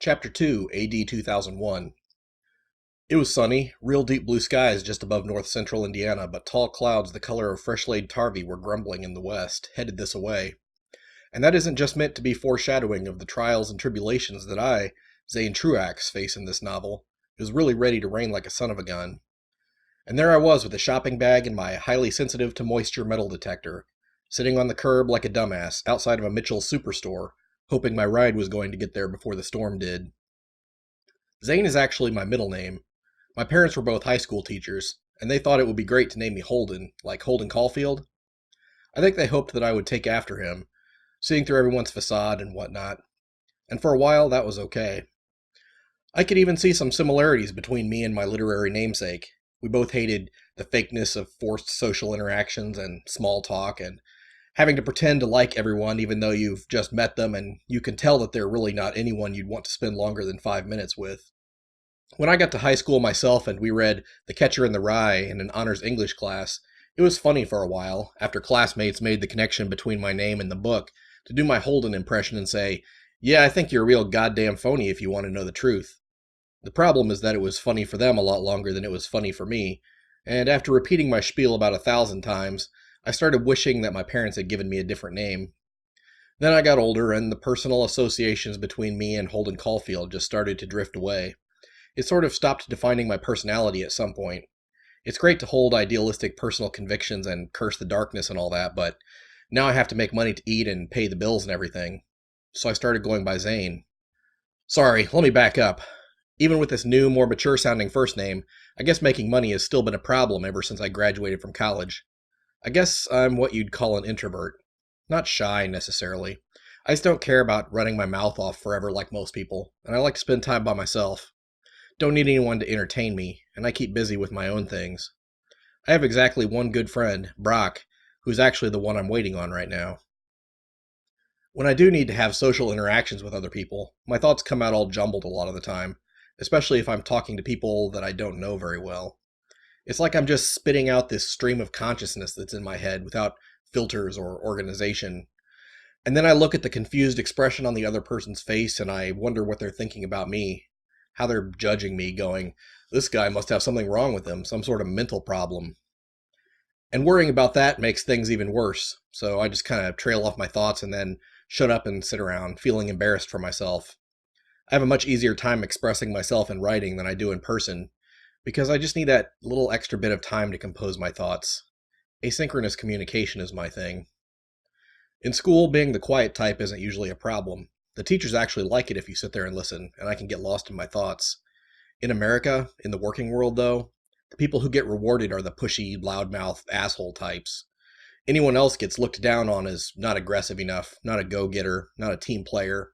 Chapter 2, AD 2001. It was sunny, real deep blue skies just above north central Indiana, but tall clouds the color of fresh-laid tarvy were grumbling in the west, headed this away. And that isn't just meant to be foreshadowing of the trials and tribulations that I, Zane Truax, face in this novel. It was really ready to rain like a son of a gun. And there I was with a shopping bag and my highly sensitive to moisture metal detector, sitting on the curb like a dumbass outside of a Mitchell's superstore, hoping my ride was going to get there before the storm did. Zane is actually my middle name. My parents were both high school teachers, and they thought it would be great to name me Holden, like Holden Caulfield. I think they hoped that I would take after him, seeing through everyone's facade and whatnot. And for a while, that was okay. I could even see some similarities between me and my literary namesake. We both hated the fakeness of forced social interactions and small talk, and having to pretend to like everyone even though you've just met them and you can tell that they're really not anyone you'd want to spend longer than 5 minutes with. When I got to high school myself and we read The Catcher in the Rye in an honors English class, it was funny for a while, after classmates made the connection between my name and the book, to do my Holden impression and say, "Yeah, I think you're a real goddamn phony if you want to know the truth." The problem is that it was funny for them a lot longer than it was funny for me, and after repeating my spiel about 1,000 times, I started wishing that my parents had given me a different name. Then I got older, and the personal associations between me and Holden Caulfield just started to drift away. It sort of stopped defining my personality at some point. It's great to hold idealistic personal convictions and curse the darkness and all that, but now I have to make money to eat and pay the bills and everything. So I started going by Zane. Sorry, let me back up. Even with this new, more mature-sounding first name, I guess making money has still been a problem ever since I graduated from college. I guess I'm what you'd call an introvert. Not shy, necessarily. I just don't care about running my mouth off forever like most people, and I like to spend time by myself. Don't need anyone to entertain me, and I keep busy with my own things. I have exactly one good friend, Brock, who's actually the one I'm waiting on right now. When I do need to have social interactions with other people, my thoughts come out all jumbled a lot of the time, especially if I'm talking to people that I don't know very well. It's like I'm just spitting out this stream of consciousness that's in my head without filters or organization. And then I look at the confused expression on the other person's face and I wonder what they're thinking about me, how they're judging me, going, "This guy must have something wrong with him, some sort of mental problem." And worrying about that makes things even worse, so I just kind of trail off my thoughts and then shut up and sit around, feeling embarrassed for myself. I have a much easier time expressing myself in writing than I do in person, because I just need that little extra bit of time to compose my thoughts. Asynchronous communication is my thing. In school, being the quiet type isn't usually a problem. The teachers actually like it if you sit there and listen, and I can get lost in my thoughts. In America, in the working world though, the people who get rewarded are the pushy, loudmouth, asshole types. Anyone else gets looked down on as not aggressive enough, not a go-getter, not a team player.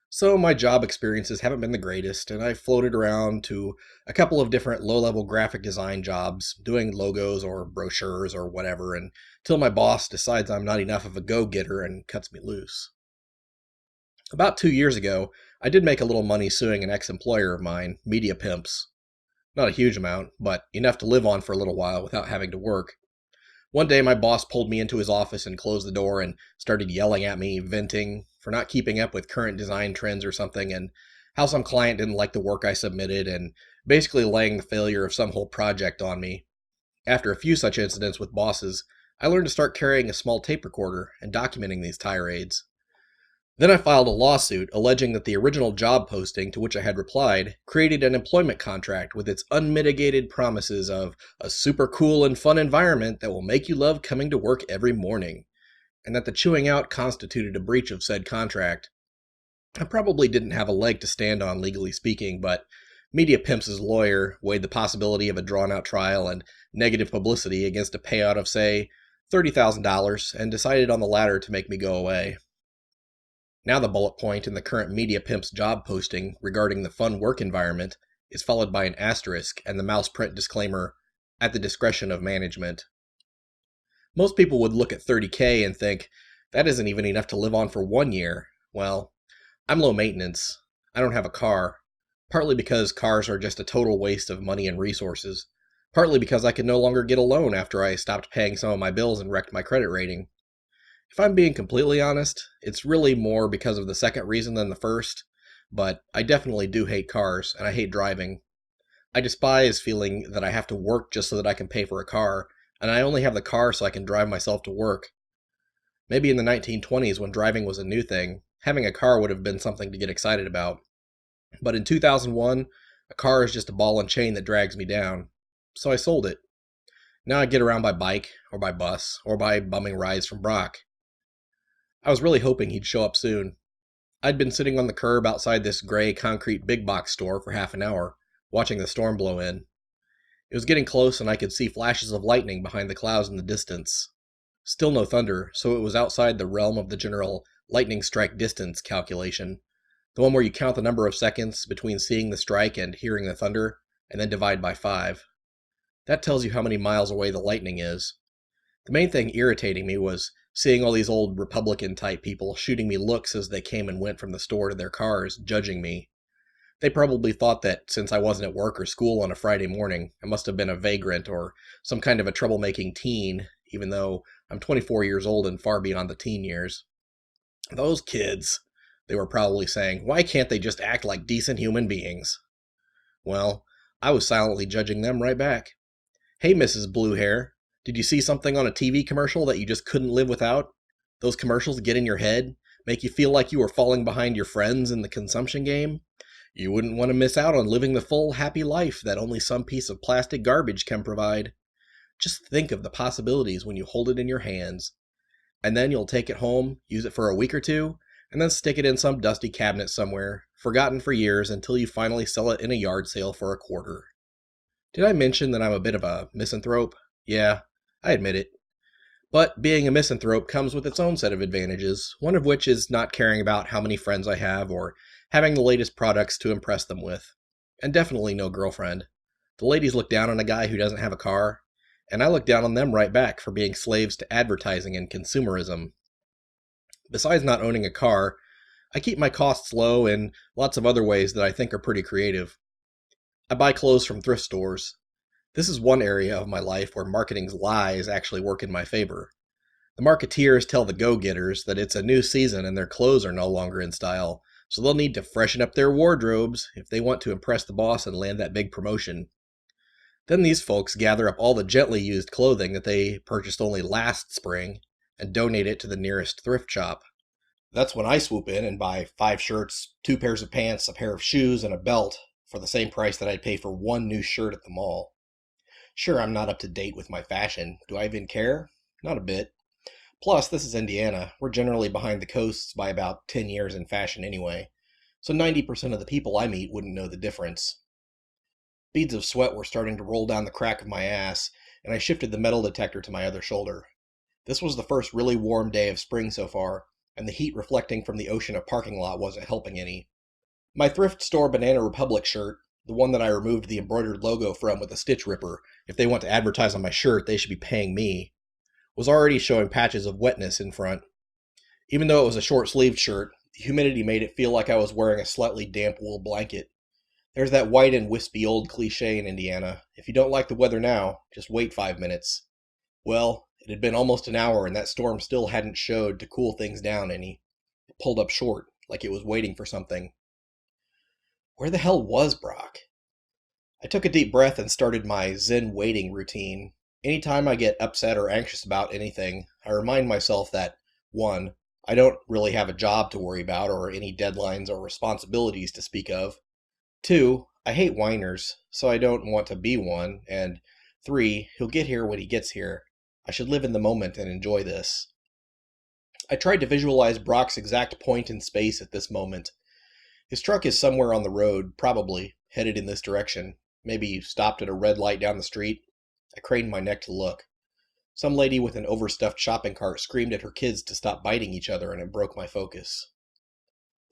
So my job experiences haven't been the greatest, and I've floated around to a couple of different low-level graphic design jobs, doing logos or brochures or whatever, until my boss decides I'm not enough of a go-getter and cuts me loose. About 2 years ago, I did make a little money suing an ex-employer of mine, Media Pimps. Not a huge amount, but enough to live on for a little while without having to work. One day my boss pulled me into his office and closed the door and started yelling at me, venting, for not keeping up with current design trends or something, and how some client didn't like the work I submitted, and basically laying the failure of some whole project on me. After a few such incidents with bosses, I learned to start carrying a small tape recorder and documenting these tirades. Then I filed a lawsuit alleging that the original job posting to which I had replied created an employment contract with its unmitigated promises of a super cool and fun environment that will make you love coming to work every morning, and that the chewing out constituted a breach of said contract. I probably didn't have a leg to stand on legally speaking, but Media Pimp's lawyer weighed the possibility of a drawn-out trial and negative publicity against a payout of, say, $30,000 and decided on the latter to make me go away. Now the bullet point in the current Media Pimp's job posting regarding the fun work environment is followed by an asterisk and the mouse print disclaimer, "At the discretion of management." Most people would look at $30K and think, that isn't even enough to live on for 1 year. Well, I'm low maintenance. I don't have a car, partly because cars are just a total waste of money and resources, partly because I could no longer get a loan after I stopped paying some of my bills and wrecked my credit rating. If I'm being completely honest, it's really more because of the second reason than the first, but I definitely do hate cars, and I hate driving. I despise feeling that I have to work just so that I can pay for a car, and I only have the car so I can drive myself to work. Maybe in the 1920s, when driving was a new thing, having a car would have been something to get excited about. But in 2001, a car is just a ball and chain that drags me down. So I sold it. Now I get around by bike, or by bus, or by bumming rides from Brock. I was really hoping he'd show up soon. I'd been sitting on the curb outside this gray concrete big box store for half an hour, watching the storm blow in. It was getting close and I could see flashes of lightning behind the clouds in the distance. Still no thunder, so it was outside the realm of the general lightning strike distance calculation, the one where you count the number of seconds between seeing the strike and hearing the thunder, and then divide by 5. That tells you how many miles away the lightning is. The main thing irritating me was seeing all these old Republican-type people shooting me looks as they came and went from the store to their cars, judging me. They probably thought that since I wasn't at work or school on a Friday morning, I must have been a vagrant or some kind of a troublemaking teen, even though I'm 24 years old and far beyond the teen years. Those kids, they were probably saying, why can't they just act like decent human beings? Well, I was silently judging them right back. Hey, Mrs. Blue Hair, did you see something on a TV commercial that you just couldn't live without? Those commercials get in your head, make you feel like you were falling behind your friends in the consumption game? You wouldn't want to miss out on living the full, happy life that only some piece of plastic garbage can provide. Just think of the possibilities when you hold it in your hands. And then you'll take it home, use it for a week or two, and then stick it in some dusty cabinet somewhere, forgotten for years until you finally sell it in a yard sale for a quarter. Did I mention that I'm a bit of a misanthrope? Yeah, I admit it. But being a misanthrope comes with its own set of advantages, one of which is not caring about how many friends I have or having the latest products to impress them with. And definitely no girlfriend. The ladies look down on a guy who doesn't have a car, and I look down on them right back for being slaves to advertising and consumerism. Besides not owning a car, I keep my costs low in lots of other ways that I think are pretty creative. I buy clothes from thrift stores. This is one area of my life where marketing's lies actually work in my favor. The marketeers tell the go-getters that it's a new season and their clothes are no longer in style, so they'll need to freshen up their wardrobes if they want to impress the boss and land that big promotion. Then these folks gather up all the gently used clothing that they purchased only last spring and donate it to the nearest thrift shop. That's when I swoop in and buy 5 shirts, 2 pairs of pants, a pair of shoes, and a belt for the same price that I'd pay for 1 new shirt at the mall. Sure, I'm not up to date with my fashion. Do I even care? Not a bit. Plus, this is Indiana. We're generally behind the coasts by about 10 years in fashion anyway, so 90% of the people I meet wouldn't know the difference. Beads of sweat were starting to roll down the crack of my ass, and I shifted the metal detector to my other shoulder. This was the first really warm day of spring so far, and the heat reflecting from the ocean of parking lot wasn't helping any. My thrift store Banana Republic shirt, the one that I removed the embroidered logo from with a stitch ripper, if they want to advertise on my shirt, they should be paying me, was already showing patches of wetness in front. Even though it was a short-sleeved shirt, the humidity made it feel like I was wearing a slightly damp wool blanket. There's that white and wispy old cliche in Indiana. If you don't like the weather now, just wait 5 minutes. Well, it had been almost an hour and that storm still hadn't showed to cool things down any. It pulled up short, like it was waiting for something. Where the hell was Brock? I took a deep breath and started my Zen waiting routine. Anytime I get upset or anxious about anything, I remind myself that, 1, I don't really have a job to worry about or any deadlines or responsibilities to speak of. 2, I hate whiners, so I don't want to be one, and 3, he'll get here when he gets here. I should live in the moment and enjoy this. I tried to visualize Brock's exact point in space at this moment. His truck is somewhere on the road, probably, headed in this direction. Maybe stopped at a red light down the street. I craned my neck to look. Some lady with an overstuffed shopping cart screamed at her kids to stop biting each other, and it broke my focus.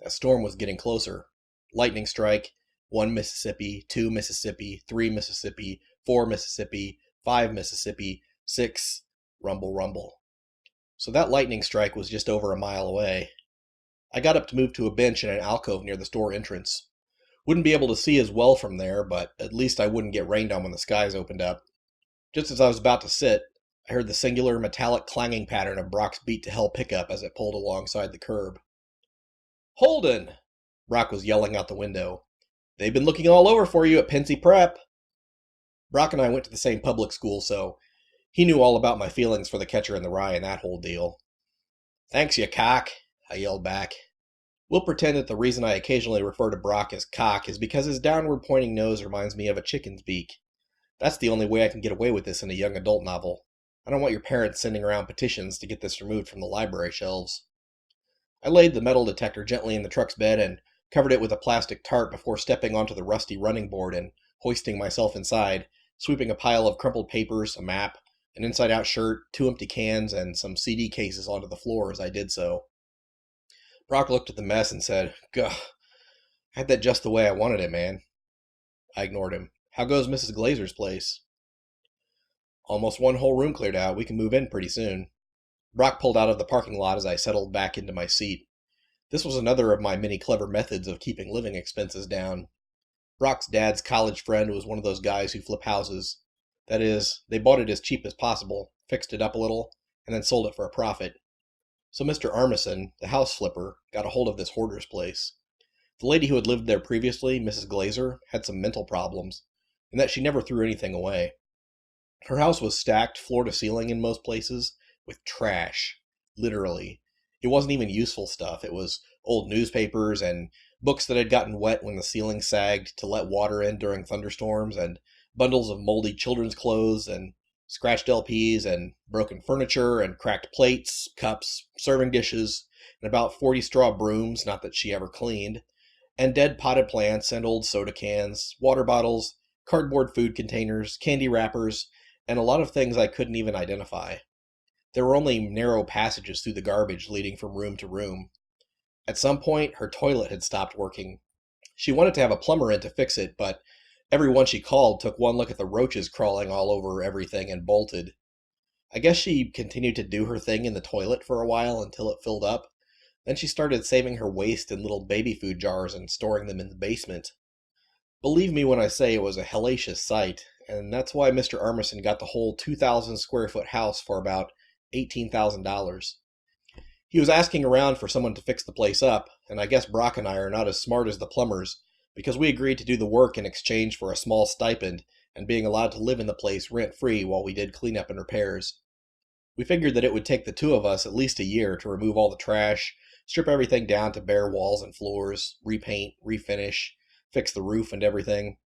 That storm was getting closer. Lightning strike, 1 Mississippi, 2 Mississippi, 3 Mississippi, 4 Mississippi, 5 Mississippi, 6, rumble, rumble. So that lightning strike was just over a mile away. I got up to move to a bench in an alcove near the store entrance. Wouldn't be able to see as well from there, but at least I wouldn't get rained on when the skies opened up. Just as I was about to sit, I heard the singular metallic clanging pattern of Brock's beat-to-hell pickup as it pulled alongside the curb. "Holden!" Brock was yelling out the window. "They've been looking all over for you at Pensy Prep." Brock and I went to the same public school, so he knew all about my feelings for the catcher in the rye and that whole deal. "Thanks, you cock," I yelled back. We'll pretend that the reason I occasionally refer to Brock as cock is because his downward pointing nose reminds me of a chicken's beak. That's the only way I can get away with this in a young adult novel. I don't want your parents sending around petitions to get this removed from the library shelves. I laid the metal detector gently in the truck's bed and covered it with a plastic tarp before stepping onto the rusty running board and hoisting myself inside, sweeping a pile of crumpled papers, a map, an inside-out shirt, 2 empty cans, and some CD cases onto the floor as I did so. Brock looked at the mess and said, "Gah, I had that just the way I wanted it, man." I ignored him. "How goes Mrs. Glazer's place?" "Almost one whole room cleared out. We can move in pretty soon." Brock pulled out of the parking lot as I settled back into my seat. This was another of my many clever methods of keeping living expenses down. Brock's dad's college friend was one of those guys who flip houses. That is, they bought it as cheap as possible, fixed it up a little, and then sold it for a profit. So Mr. Armisen, the house flipper, got a hold of this hoarder's place. The lady who had lived there previously, Mrs. Glazer, had some mental problems, and that she never threw anything away. Her house was stacked floor to ceiling in most places with trash, literally. It wasn't even useful stuff. It was old newspapers and books that had gotten wet when the ceiling sagged to let water in during thunderstorms, and bundles of moldy children's clothes, and scratched LPs, and broken furniture, and cracked plates, cups, serving dishes, and about 40 straw brooms, not that she ever cleaned, and dead potted plants, and old soda cans, water bottles, cardboard food containers, candy wrappers, and a lot of things I couldn't even identify. There were only narrow passages through the garbage leading from room to room. At some point, her toilet had stopped working. She wanted to have a plumber in to fix it, but everyone she called took one look at the roaches crawling all over everything and bolted. I guess she continued to do her thing in the toilet for a while until it filled up. Then she started saving her waste in little baby food jars and storing them in the basement. Believe me when I say it was a hellacious sight, and that's why Mr. Armisen got the whole 2,000 square foot house for about $18,000. He was asking around for someone to fix the place up, and I guess Brock and I are not as smart as the plumbers, because we agreed to do the work in exchange for a small stipend and being allowed to live in the place rent-free while we did cleanup and repairs. We figured that it would take the two of us at least a year to remove all the trash, strip everything down to bare walls and floors, repaint, refinish, fix the roof and everything.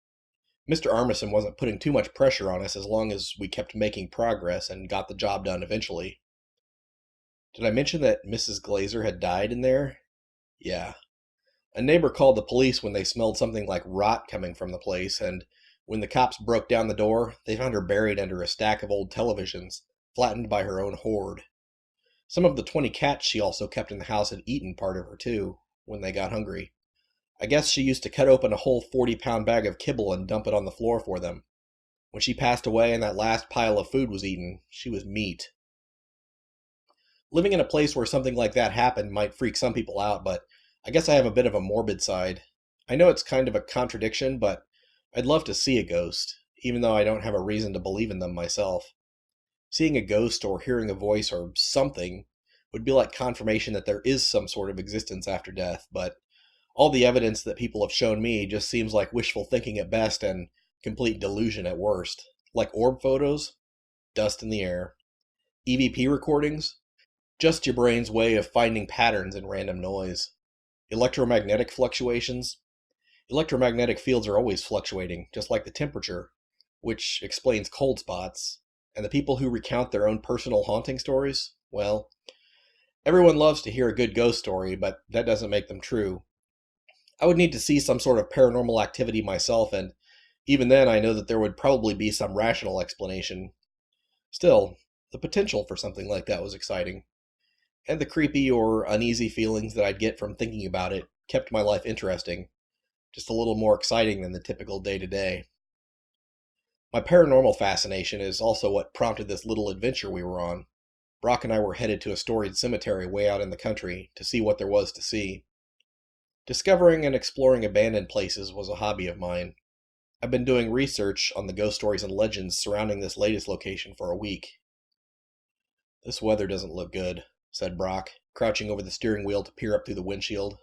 Mr. Armisen wasn't putting too much pressure on us as long as we kept making progress and got the job done eventually. Did I mention that Mrs. Glazer had died in there? Yeah. A neighbor called the police when they smelled something like rot coming from the place, and when the cops broke down the door, they found her buried under a stack of old televisions, flattened by her own hoard. Some of the 20 cats she also kept in the house had eaten part of her too, when they got hungry. I guess she used to cut open a whole 40-pound bag of kibble and dump it on the floor for them. When she passed away and that last pile of food was eaten, she was meat. Living in a place where something like that happened might freak some people out, but I guess I have a bit of a morbid side. I know it's kind of a contradiction, but I'd love to see a ghost, even though I don't have a reason to believe in them myself. Seeing a ghost or hearing a voice or something would be like confirmation that there is some sort of existence after death, but all the evidence that people have shown me just seems like wishful thinking at best and complete delusion at worst. Like orb photos? Dust in the air. EVP recordings? Just your brain's way of finding patterns in random noise. Electromagnetic fluctuations? Electromagnetic fields are always fluctuating, just like the temperature, which explains cold spots. And the people who recount their own personal haunting stories? Well, everyone loves to hear a good ghost story, but that doesn't make them true. I would need to see some sort of paranormal activity myself, and even then I know that there would probably be some rational explanation. Still, the potential for something like that was exciting, and the creepy or uneasy feelings that I'd get from thinking about it kept my life interesting, just a little more exciting than the typical day-to-day. My paranormal fascination is also what prompted this little adventure we were on. Brock and I were headed to a storied cemetery way out in the country to see what there was to see. Discovering and exploring abandoned places was a hobby of mine. I've been doing research on the ghost stories and legends surrounding this latest location for a week. "This weather doesn't look good," said Brock, crouching over the steering wheel to peer up through the windshield.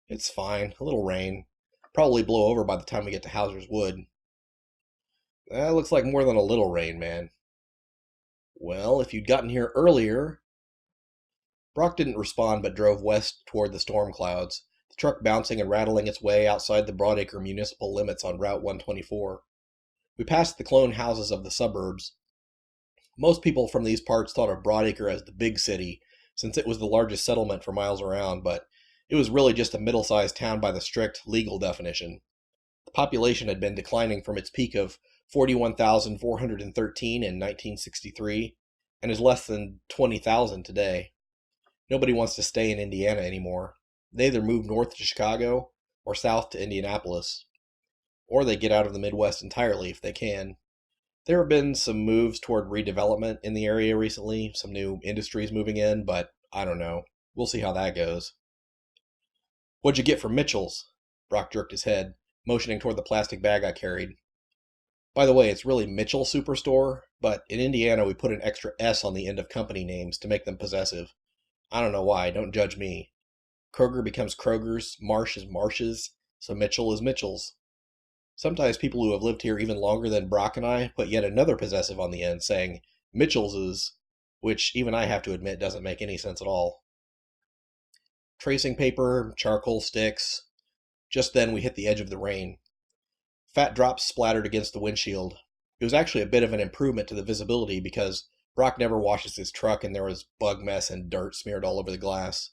It's fine. A little rain. Probably blow over by the time we get to Hauser's Wood. That looks like more than a little rain, man. Well, if you'd gotten here earlier. Brock didn't respond but drove west toward the storm clouds, the truck bouncing and rattling its way outside the Broadacre municipal limits on Route 124. We passed the clone houses of the suburbs. Most people from these parts thought of Broadacre as the big city, since it was the largest settlement for miles around, but it was really just a middle-sized town by the strict legal definition. The population had been declining from its peak of 41,413 in 1963, and is less than 20,000 today. Nobody wants to stay in Indiana anymore. They either move north to Chicago or south to Indianapolis, or they get out of the Midwest entirely if they can. There have been some moves toward redevelopment in the area recently, some new industries moving in, but I don't know. We'll see how that goes. What'd you get from Mitchell's? Brock jerked his head, motioning toward the plastic bag I carried. By the way, it's really Mitchell Superstore, but in Indiana we put an extra S on the end of company names to make them possessive. I don't know why, don't judge me. Kroger becomes Kroger's, Marsh is Marsh's, so Mitchell is Mitchell's. Sometimes people who have lived here even longer than Brock and I put yet another possessive on the end, saying Mitchell's is, which even I have to admit doesn't make any sense at all. Tracing paper, charcoal sticks. Just then we hit the edge of the rain. Fat drops splattered against the windshield. It was actually a bit of an improvement to the visibility because Brock never washes his truck and there was bug mess and dirt smeared all over the glass.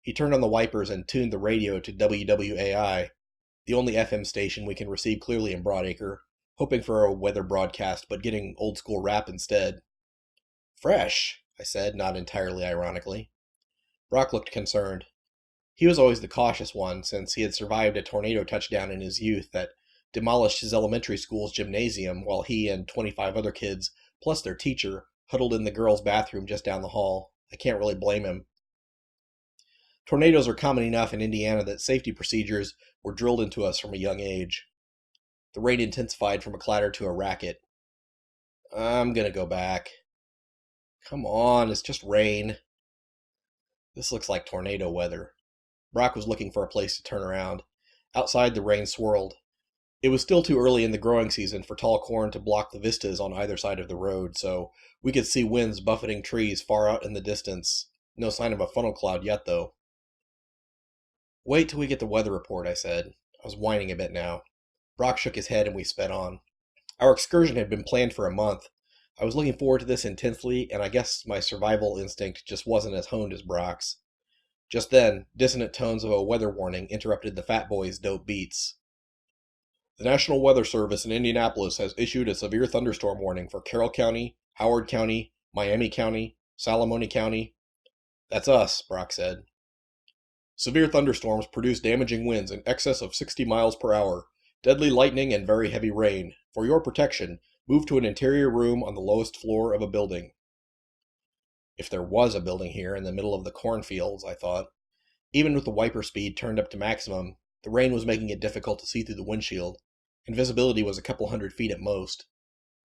He turned on the wipers and tuned the radio to WWAI, the only FM station we can receive clearly in Broadacre, hoping for a weather broadcast but getting old school rap instead. Fresh, I said, not entirely ironically. Brock looked concerned. He was always the cautious one since he had survived a tornado touchdown in his youth that demolished his elementary school's gymnasium while he and 25 other kids, plus their teacher, huddled in the girls' bathroom just down the hall. I can't really blame him. Tornadoes are common enough in Indiana that safety procedures were drilled into us from a young age. The rain intensified from a clatter to a racket. I'm gonna go back. Come on, it's just rain. This looks like tornado weather. Brock was looking for a place to turn around. Outside, the rain swirled. It was still too early in the growing season for tall corn to block the vistas on either side of the road, so we could see winds buffeting trees far out in the distance. No sign of a funnel cloud yet, though. Wait till we get the weather report, I said. I was whining a bit now. Brock shook his head and we sped on. Our excursion had been planned for a month. I was looking forward to this intensely, and I guess my survival instinct just wasn't as honed as Brock's. Just then, dissonant tones of a weather warning interrupted the fat boy's dope beats. The National Weather Service in Indianapolis has issued a severe thunderstorm warning for Carroll County, Howard County, Miami County, Salamone County. That's us, Brock said. Severe thunderstorms produce damaging winds in excess of 60 miles per hour, deadly lightning and very heavy rain. For your protection, move to an interior room on the lowest floor of a building. If there was a building here in the middle of the cornfields, I thought. Even with the wiper speed turned up to maximum, the rain was making it difficult to see through the windshield, and visibility was a couple 100 feet at most.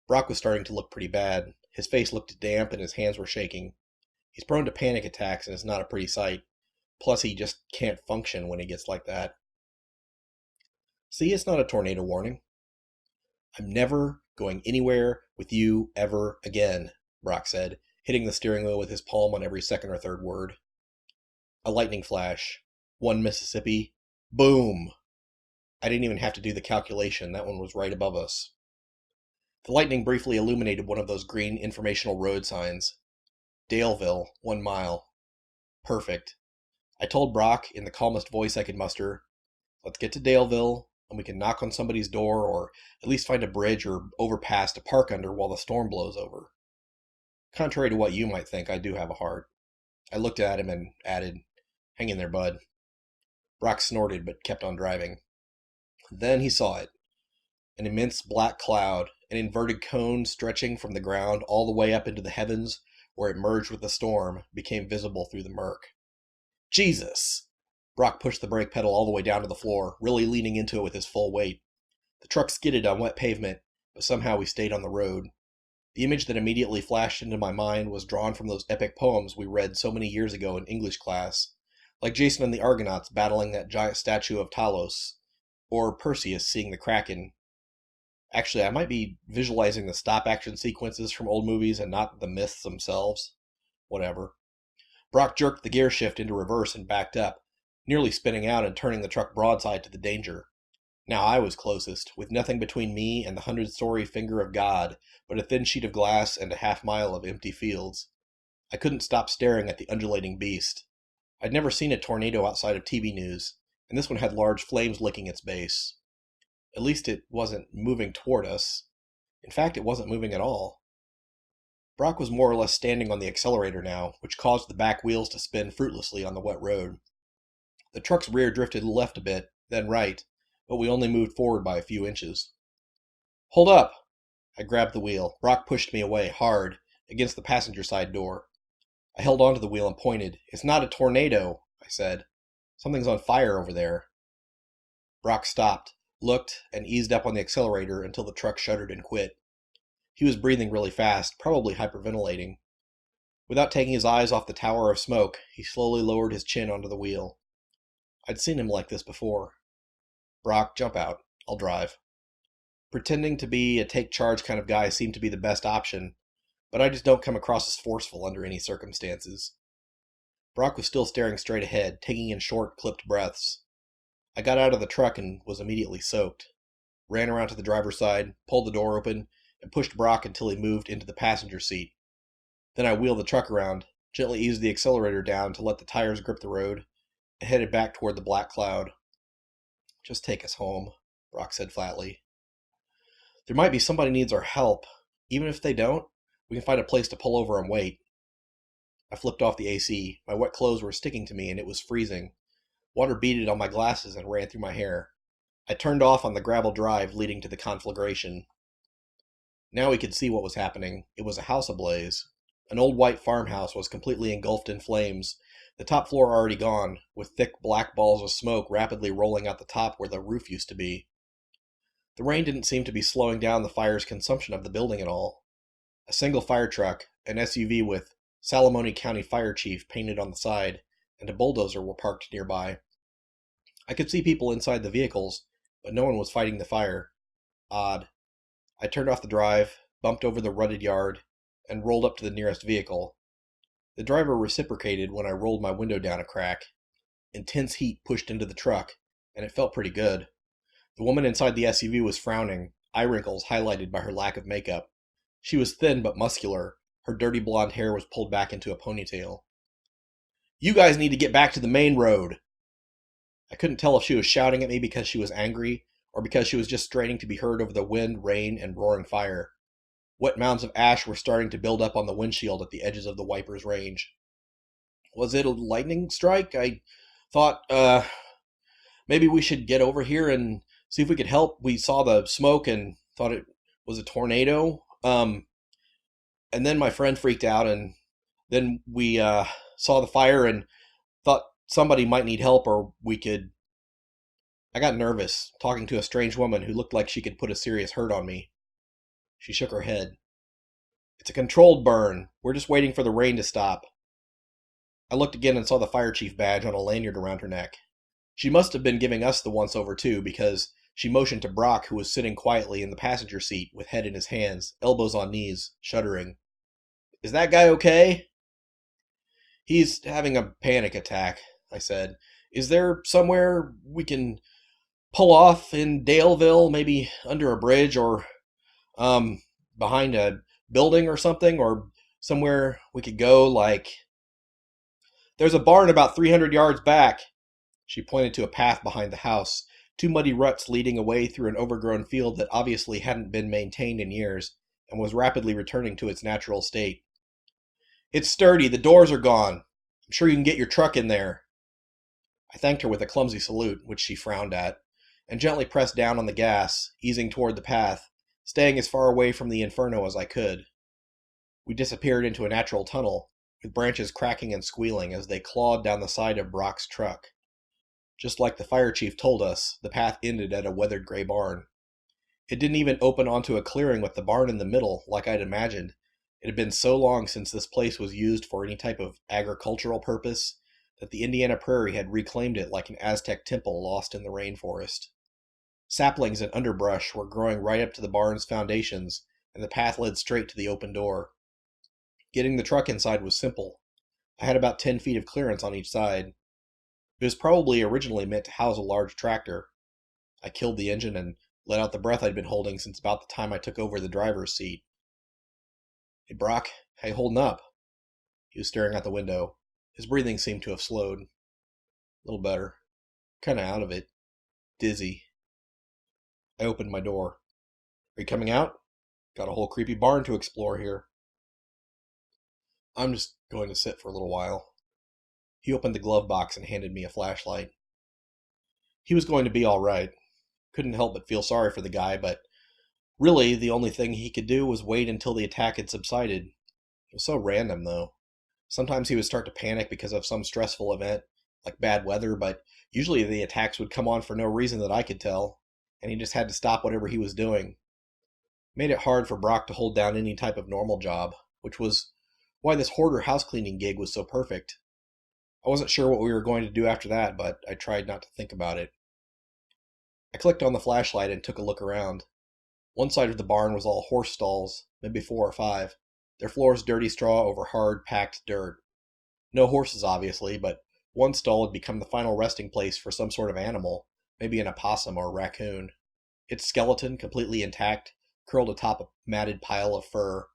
Brock was starting to look pretty bad. His face looked damp and his hands were shaking. He's prone to panic attacks and it's not a pretty sight. Plus, he just can't function when he gets like that. See, it's not a tornado warning. I'm never going anywhere with you ever again, Brock said, hitting the steering wheel with his palm on every second or third word. A lightning flash. One Mississippi. Boom! I didn't even have to do the calculation. That one was right above us. The lightning briefly illuminated one of those green informational road signs. Daleville, 1 mile. Perfect. I told Brock, in the calmest voice I could muster, let's get to Daleville, and we can knock on somebody's door, or at least find a bridge or overpass to park under while the storm blows over. Contrary to what you might think, I do have a heart. I looked at him and added, hang in there, bud. Brock snorted, but kept on driving. Then he saw it. An immense black cloud, an inverted cone stretching from the ground all the way up into the heavens, where it merged with the storm, became visible through the murk. Jesus! Brock pushed the brake pedal all the way down to the floor, really leaning into it with his full weight. The truck skidded on wet pavement, but somehow we stayed on the road. The image that immediately flashed into my mind was drawn from those epic poems we read so many years ago in English class. like Jason and the Argonauts battling that giant statue of Talos, or Perseus seeing the Kraken. Actually, I might be visualizing the stop-action sequences from old movies and not the myths themselves. Whatever. Brock jerked the gear shift into reverse and backed up, nearly spinning out and turning the truck broadside to the danger. Now I was closest, with nothing between me and the 100-story finger of God but a thin sheet of glass and a half-mile of empty fields. I couldn't stop staring at the undulating beast. I'd never seen a tornado outside of TV news, and this one had large flames licking its base. At least it wasn't moving toward us. In fact, it wasn't moving at all. Brock was more or less standing on the accelerator now, which caused the back wheels to spin fruitlessly on the wet road. The truck's rear drifted left a bit, then right, but we only moved forward by a few inches. "Hold up!" I grabbed the wheel. Brock pushed me away, hard, against the passenger side door. I held onto the wheel and pointed. "It's not a tornado," I said. "Something's on fire over there." Brock stopped, looked, and eased up on the accelerator until the truck shuddered and quit. He was breathing really fast, probably hyperventilating. Without taking his eyes off the tower of smoke, he slowly lowered his chin onto the wheel. I'd seen him like this before. "Brock, jump out. I'll drive." Pretending to be a take charge kind of guy seemed to be the best option, but I just don't come across as forceful under any circumstances. Brock was still staring straight ahead, taking in short, clipped breaths. I got out of the truck and was immediately soaked. Ran around to the driver's side, pulled the door open, and pushed Brock until he moved into the passenger seat. Then I wheeled the truck around, gently eased the accelerator down to let the tires grip the road, and headed back toward the black cloud. "Just take us home," Brock said flatly. "There might be somebody needs our help. Even if they don't, we can find a place to pull over and wait." I flipped off the AC. My wet clothes were sticking to me and it was freezing. Water beaded on my glasses and ran through my hair. I turned off on the gravel drive leading to the conflagration. Now we could see what was happening. It was a house ablaze. An old white farmhouse was completely engulfed in flames, the top floor already gone, with thick black balls of smoke rapidly rolling out the top where the roof used to be. The rain didn't seem to be slowing down the fire's consumption of the building at all. A single fire truck, an SUV with Salamone County Fire Chief painted on the side, and a bulldozer were parked nearby. I could see people inside the vehicles, but no one was fighting the fire. Odd. I turned off the drive, bumped over the rutted yard, and rolled up to the nearest vehicle. The driver reciprocated when I rolled my window down a crack. Intense heat pushed into the truck, and it felt pretty good. The woman inside the SUV was frowning, eye wrinkles highlighted by her lack of makeup. She was thin but muscular. Her dirty blonde hair was pulled back into a ponytail. "You guys need to get back to the main road." I couldn't tell if she was shouting at me because she was angry, or because she was just straining to be heard over the wind, rain, and roaring fire. Wet mounds of ash were starting to build up on the windshield at the edges of the wiper's range. "Was it a lightning strike? I thought, maybe we should get over here and see if we could help. We saw the smoke and thought it was a tornado. And then my friend freaked out, and then we saw the fire and thought somebody might need help or we could..." I got nervous, talking to a strange woman who looked like she could put a serious hurt on me. She shook her head. "It's a controlled burn. We're just waiting for the rain to stop." I looked again and saw the fire chief badge on a lanyard around her neck. She must have been giving us the once-over too, because she motioned to Brock, who was sitting quietly in the passenger seat with head in his hands, elbows on knees, shuddering. "Is that guy okay?" "He's having a panic attack," I said. "Is there somewhere we can pull off in Daleville, maybe under a bridge or behind a building or something, or somewhere we could go, like..." "There's a barn about 300 yards back." She pointed to a path behind the house, two muddy ruts leading away through an overgrown field that obviously hadn't been maintained in years and was rapidly returning to its natural state. "It's sturdy. The doors are gone. I'm sure you can get your truck in there." I thanked her with a clumsy salute, which she frowned at, and gently pressed down on the gas, easing toward the path, staying as far away from the inferno as I could. We disappeared into a natural tunnel, with branches cracking and squealing as they clawed down the side of Brock's truck. Just like the fire chief told us, the path ended at a weathered gray barn. It didn't even open onto a clearing with the barn in the middle, like I'd imagined. It had been so long since this place was used for any type of agricultural purpose that the Indiana prairie had reclaimed it like an Aztec temple lost in the rainforest. Saplings and underbrush were growing right up to the barn's foundations, and the path led straight to the open door. Getting the truck inside was simple. I had about 10 feet of clearance on each side. It was probably originally meant to house a large tractor. I killed the engine and let out the breath I'd been holding since about the time I took over the driver's seat. "Hey, Brock, how you holding up?" He was staring out the window. His breathing seemed to have slowed. "A little better. Kinda out of it. Dizzy." I opened my door. "Are you coming out? Got a whole creepy barn to explore here." "I'm just going to sit for a little while." He opened the glove box and handed me a flashlight. He was going to be all right. Couldn't help but feel sorry for the guy, but really the only thing he could do was wait until the attack had subsided. It was so random, though. Sometimes he would start to panic because of some stressful event, like bad weather, but usually the attacks would come on for no reason that I could tell, and he just had to stop whatever he was doing. It made it hard for Brock to hold down any type of normal job, which was why this hoarder house cleaning gig was so perfect. I wasn't sure what we were going to do after that, but I tried not to think about it. I clicked on the flashlight and took a look around. One side of the barn was all horse stalls, maybe 4 or 5, their floors dirty straw over hard, packed dirt. No horses, obviously, but one stall had become the final resting place for some sort of animal, maybe an opossum or a raccoon. Its skeleton, completely intact, curled atop a matted pile of fur.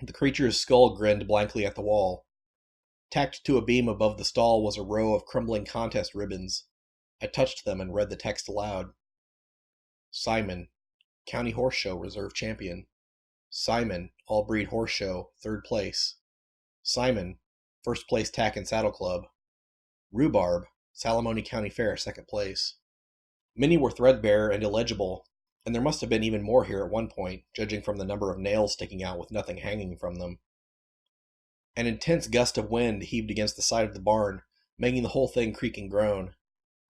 The creature's skull grinned blankly at the wall. Tacked to a beam above the stall was a row of crumbling contest ribbons. I touched them and read the text aloud. "Simon, County Horse Show Reserve Champion. Simon, All Breed Horse Show, 3rd place. Simon, 1st place Tack and Saddle Club. Rhubarb, Salamone County Fair, 2nd place." Many were threadbare and illegible, and there must have been even more here at one point, judging from the number of nails sticking out with nothing hanging from them. An intense gust of wind heaved against the side of the barn, making the whole thing creak and groan.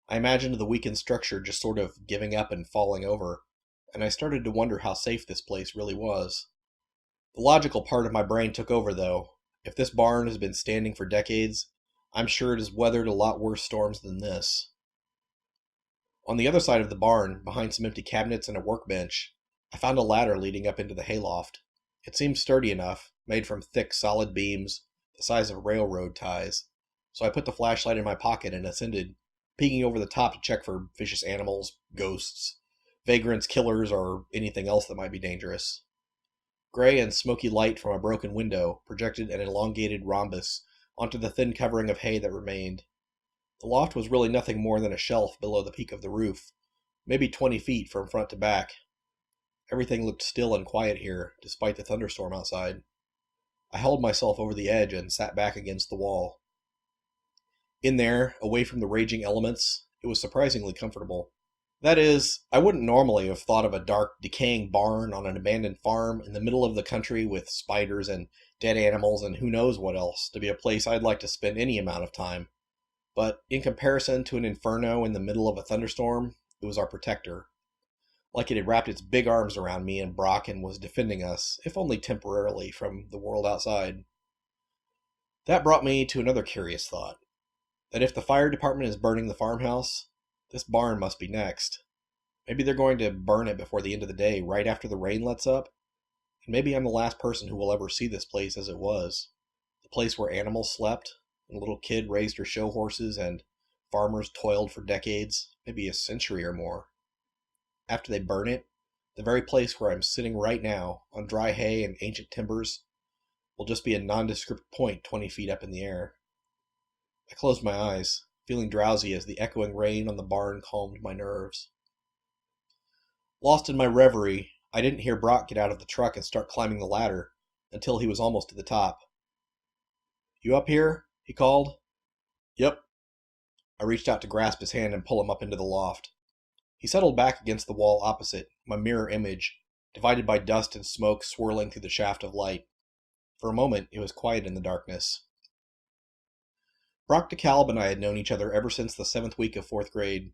I imagined the weakened structure just sort of giving up and falling over, and I started to wonder how safe this place really was. The logical part of my brain took over, though. If this barn has been standing for decades, I'm sure it has weathered a lot worse storms than this. On the other side of the barn, behind some empty cabinets and a workbench, I found a ladder leading up into the hayloft. It seemed sturdy enough, made from thick, solid beams, the size of railroad ties, so I put the flashlight in my pocket and ascended, peeking over the top to check for vicious animals, ghosts, vagrants, killers, or anything else that might be dangerous. Gray and smoky light from a broken window projected an elongated rhombus onto the thin covering of hay that remained. The loft was really nothing more than a shelf below the peak of the roof, maybe 20 feet from front to back. Everything looked still and quiet here, despite the thunderstorm outside. I held myself over the edge and sat back against the wall. In there, away from the raging elements, it was surprisingly comfortable. That is, I wouldn't normally have thought of a dark, decaying barn on an abandoned farm in the middle of the country with spiders and dead animals and who knows what else to be a place I'd like to spend any amount of time. But in comparison to an inferno in the middle of a thunderstorm, it was our protector. Like it had wrapped its big arms around me and Brock and was defending us, if only temporarily, from the world outside. That brought me to another curious thought. That if the fire department is burning the farmhouse, this barn must be next. Maybe they're going to burn it before the end of the day, right after the rain lets up. And maybe I'm the last person who will ever see this place as it was. The place where animals slept, and a little kid raised her show horses, and farmers toiled for decades, maybe a century or more. After they burn it, the very place where I'm sitting right now, on dry hay and ancient timbers, will just be a nondescript point 20 feet up in the air. I closed my eyes, feeling drowsy as the echoing rain on the barn calmed my nerves. Lost in my reverie, I didn't hear Brock get out of the truck and start climbing the ladder until he was almost to the top. "You up here?" he called. "Yep." I reached out to grasp his hand and pull him up into the loft. He settled back against the wall opposite, my mirror image, divided by dust and smoke swirling through the shaft of light. For a moment, it was quiet in the darkness. Brock DeKalb and I had known each other ever since the 7th week of 4th grade.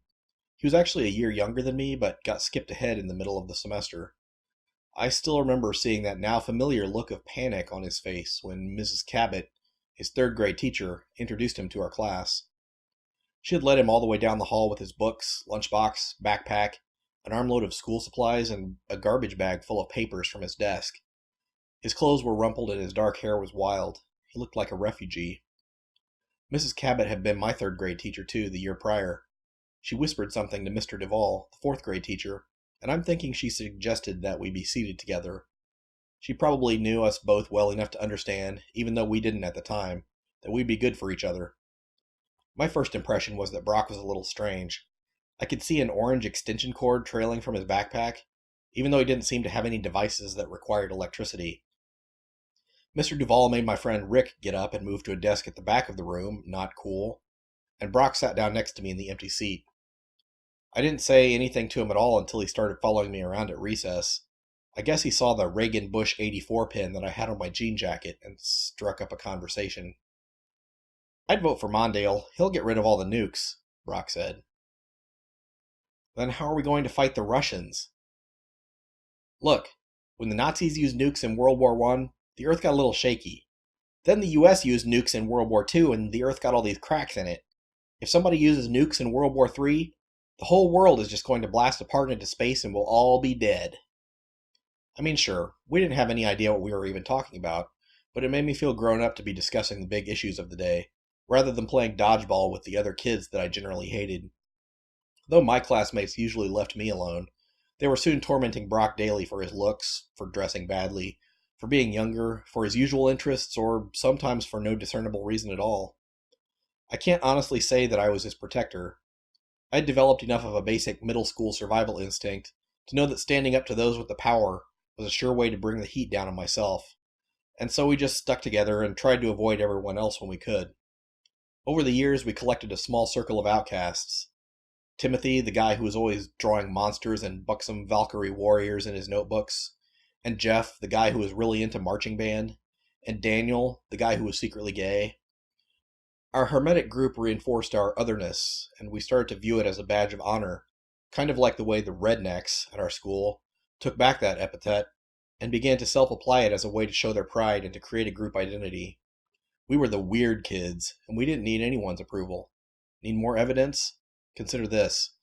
He was actually a year younger than me, but got skipped ahead in the middle of the semester. I still remember seeing that now familiar look of panic on his face when Mrs. Cabot, His third grade teacher introduced him to our class. She had led him all the way down the hall with his books, lunchbox, backpack, an armload of school supplies, and a garbage bag full of papers from his desk. His clothes were rumpled and his dark hair was wild. He looked like a refugee. Mrs. Cabot had been my third grade teacher too, the year prior. She whispered something to Mr. Duvall, the fourth grade teacher, and I'm thinking she suggested that we be seated together. She probably knew us both well enough to understand, even though we didn't at the time, that we'd be good for each other. My first impression was that Brock was a little strange. I could see an orange extension cord trailing from his backpack, even though he didn't seem to have any devices that required electricity. Mr. Duvall made my friend Rick get up and move to a desk at the back of the room, not cool, and Brock sat down next to me in the empty seat. I didn't say anything to him at all until he started following me around at recess. I guess he saw the Reagan Bush 84 pin that I had on my jean jacket and struck up a conversation. I'd vote for Mondale. He'll get rid of all the nukes, Brock said. Then how are we going to fight the Russians? Look, when the Nazis used nukes in World War I, the Earth got a little shaky. Then the US used nukes in World War II and the Earth got all these cracks in it. If somebody uses nukes in World War III, the whole world is just going to blast apart into space and we'll all be dead. I mean, sure, we didn't have any idea what we were even talking about, but it made me feel grown up to be discussing the big issues of the day, rather than playing dodgeball with the other kids that I generally hated. Though my classmates usually left me alone, they were soon tormenting Brock daily for his looks, for dressing badly, for being younger, for his usual interests, or sometimes for no discernible reason at all. I can't honestly say that I was his protector. I had developed enough of a basic middle school survival instinct to know that standing up to those with the power was a sure way to bring the heat down on myself, and so we just stuck together and tried to avoid everyone else when we could. Over the years, we collected a small circle of outcasts. Timothy, the guy who was always drawing monsters and buxom Valkyrie warriors in his notebooks, and Jeff, the guy who was really into marching band, and Daniel, the guy who was secretly gay. Our hermetic group reinforced our otherness, and we started to view it as a badge of honor, kind of like the way the rednecks at our school took back that epithet and began to self-apply it as a way to show their pride and to create a group identity. We were the weird kids, and we didn't need anyone's approval. Need more evidence? Consider this.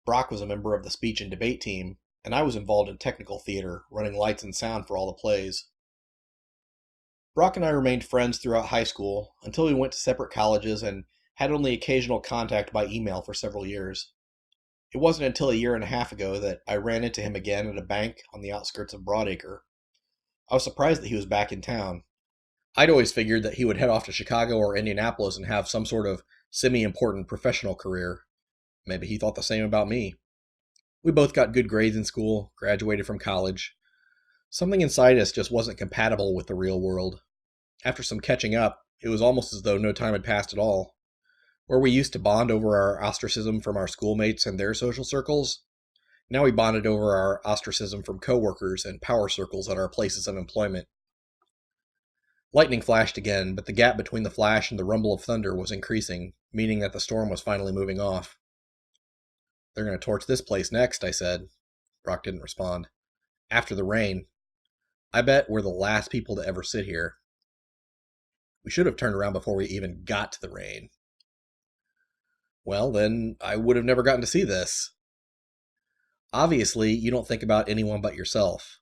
Brock was a member of the speech and debate team, and I was involved in technical theater, running lights and sound for all the plays. Brock and I remained friends throughout high school until we went to separate colleges and had only occasional contact by email for several years. It wasn't until a year and a half ago that I ran into him again at a bank on the outskirts of Broadacre. I was surprised that he was back in town. I'd always figured that he would head off to Chicago or Indianapolis and have some sort of semi-important professional career. Maybe he thought the same about me. We both got good grades in school, graduated from college. Something inside us just wasn't compatible with the real world. After some catching up, it was almost as though no time had passed at all. Where we used to bond over our ostracism from our schoolmates and their social circles, now we bonded over our ostracism from coworkers and power circles at our places of employment. Lightning flashed again, but the gap between the flash and the rumble of thunder was increasing, meaning that the storm was finally moving off. They're going to torch this place next, I said. Brock didn't respond. After the rain. I bet we're the last people to ever sit here. We should have turned around before we even got to the rain. Well, then I would have never gotten to see this. Obviously, you don't think about anyone but yourself.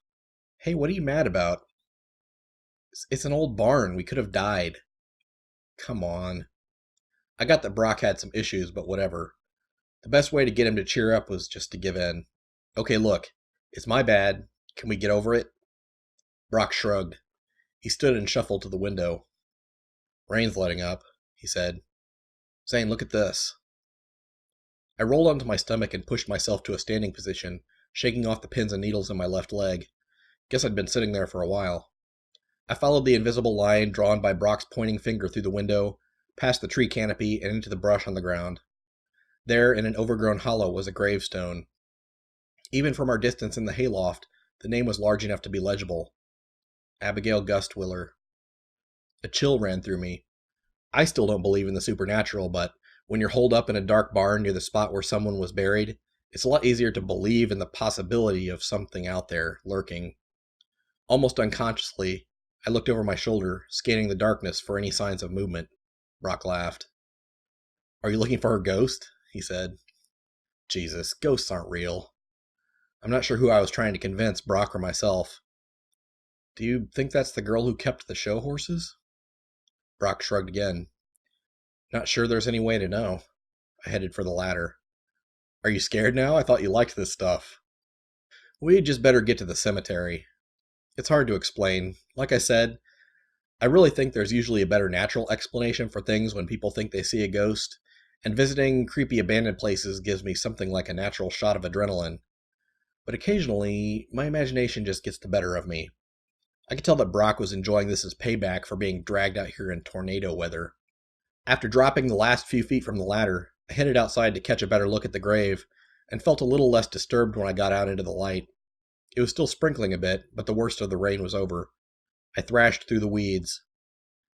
Hey, what are you mad about? It's an old barn. We could have died. Come on. I got that Brock had some issues, but whatever. The best way to get him to cheer up was just to give in. Okay, look. It's my bad. Can we get over it? Brock shrugged. He stood and shuffled to the window. Rain's letting up, he said. Zane, look at this. I rolled onto my stomach and pushed myself to a standing position, shaking off the pins and needles in my left leg. Guess I'd been sitting there for a while. I followed the invisible line drawn by Brock's pointing finger through the window, past the tree canopy and into the brush on the ground. There, in an overgrown hollow, was a gravestone. Even from our distance in the hayloft, the name was large enough to be legible. Abigail Gustwiller. A chill ran through me. I still don't believe in the supernatural, but when you're holed up in a dark barn near the spot where someone was buried, it's a lot easier to believe in the possibility of something out there lurking. Almost unconsciously, I looked over my shoulder, scanning the darkness for any signs of movement. Brock laughed. Are you looking for her ghost? He said. Jesus, ghosts aren't real. I'm not sure who I was trying to convince, Brock or myself. Do you think that's the girl who kept the show horses? Brock shrugged again. Not sure there's any way to know. I headed for the ladder. Are you scared now? I thought you liked this stuff. We'd just better get to the cemetery. It's hard to explain. Like I said, I really think there's usually a better natural explanation for things when people think they see a ghost, and visiting creepy abandoned places gives me something like a natural shot of adrenaline. But occasionally, my imagination just gets the better of me. I could tell that Brock was enjoying this as payback for being dragged out here in tornado weather. After dropping the last few feet from the ladder, I headed outside to catch a better look at the grave, and felt a little less disturbed when I got out into the light. It was still sprinkling a bit, but the worst of the rain was over. I thrashed through the weeds.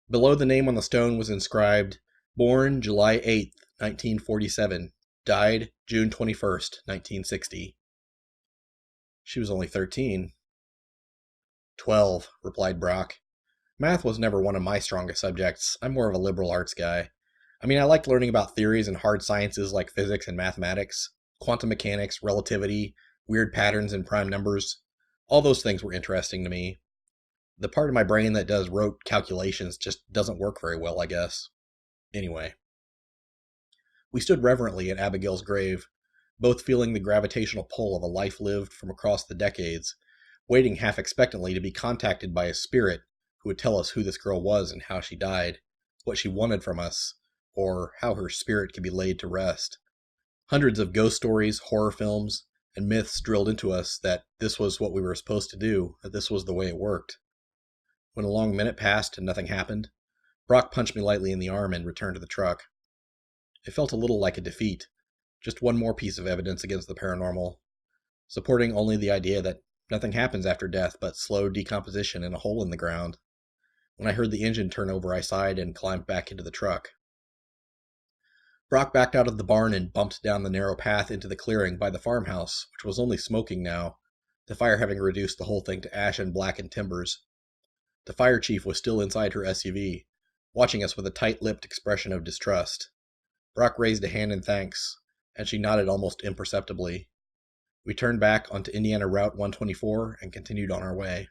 Below the name on the stone was inscribed, Born July 8th, 1947. Died June 21st, 1960. She was only 13. 12, replied Brock. Math was never one of my strongest subjects. I'm more of a liberal arts guy. I mean, I liked learning about theories and hard sciences like physics and mathematics, quantum mechanics, relativity, weird patterns in prime numbers. All those things were interesting to me. The part of my brain that does rote calculations just doesn't work very well, I guess. Anyway. We stood reverently at Abigail's grave, both feeling the gravitational pull of a life lived from across the decades, waiting half expectantly to be contacted by a spirit who would tell us who this girl was and how she died, what she wanted from us, or how her spirit could be laid to rest. Hundreds of ghost stories, horror films, and myths drilled into us that this was what we were supposed to do, that this was the way it worked. When a long minute passed and nothing happened, Brock punched me lightly in the arm and returned to the truck. It felt a little like a defeat, just one more piece of evidence against the paranormal, supporting only the idea that nothing happens after death but slow decomposition in a hole in the ground. When I heard the engine turn over, I sighed and climbed back into the truck. Brock backed out of the barn and bumped down the narrow path into the clearing by the farmhouse, which was only smoking now, the fire having reduced the whole thing to ash and blackened timbers. The fire chief was still inside her SUV, watching us with a tight-lipped expression of distrust. Brock raised a hand in thanks, and she nodded almost imperceptibly. We turned back onto Indiana Route 124 and continued on our way.